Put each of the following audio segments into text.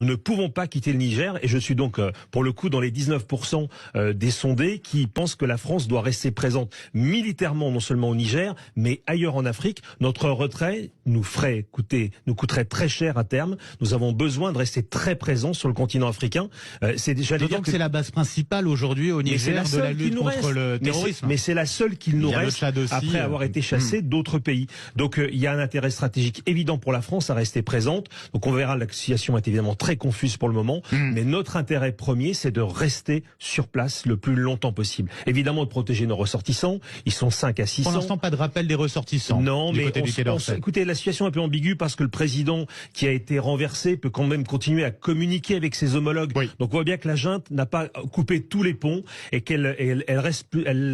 Nous ne pouvons pas quitter le Niger et je suis donc pour le coup dans les 19% des sondés qui pensent que la France doit rester présente militairement non seulement au Niger mais ailleurs en Afrique. Notre retrait nous coûterait très cher à terme. Nous avons besoin de rester très présents sur le continent africain. C'est déjà d'autant que c'est la base principale aujourd'hui au Niger de la lutte contre le terrorisme. Mais c'est la seule qu'il nous reste après avoir été chassés d'autres pays. Donc il y a un intérêt stratégique évident pour la France à rester présente. Donc on verra, la situation est évidemment très confuse pour le moment, mais notre intérêt premier, c'est de rester sur place le plus longtemps possible. Évidemment, de protéger nos ressortissants. Ils sont 5 à 600. Pour l'instant, pas de rappel des ressortissants. Non, mais écoutez, la situation est un peu ambiguë parce que le président qui a été renversé peut quand même continuer à communiquer avec ses homologues. Oui. Donc on voit bien que la junte n'a pas coupé tous les ponts et qu'elle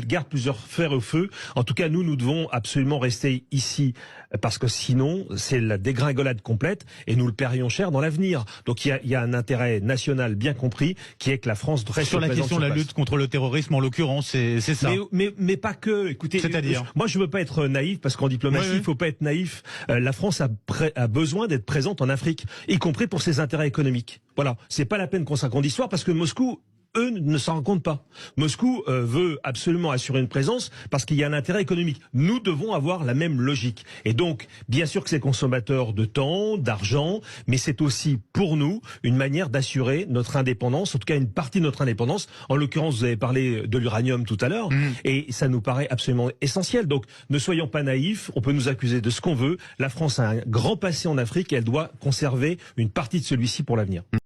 garde plusieurs fers au feu. En tout cas, nous devons absolument rester ici parce que sinon, c'est la dégringolade complète et nous le paierions cher dans l'avenir. Donc il y a un intérêt national bien compris qui est que la France reste sur la question de la lutte contre le terrorisme, en l'occurrence, c'est ça. Mais pas que. Écoutez, c'est-à-dire, moi je veux pas être naïf parce qu'en diplomatie, il faut pas être naïf. La France a besoin d'être présente en Afrique, y compris pour ses intérêts économiques. Voilà, c'est pas la peine qu'on se raconte d'histoire parce que Moscou, eux, ne s'en rendent compte pas. Moscou veut absolument assurer une présence parce qu'il y a un intérêt économique. Nous devons avoir la même logique. Et donc, bien sûr que c'est consommateur de temps, d'argent, mais c'est aussi pour nous une manière d'assurer notre indépendance, en tout cas une partie de notre indépendance. En l'occurrence, vous avez parlé de l'uranium tout à l'heure, et ça nous paraît absolument essentiel. Donc, ne soyons pas naïfs, on peut nous accuser de ce qu'on veut. La France a un grand passé en Afrique et elle doit conserver une partie de celui-ci pour l'avenir.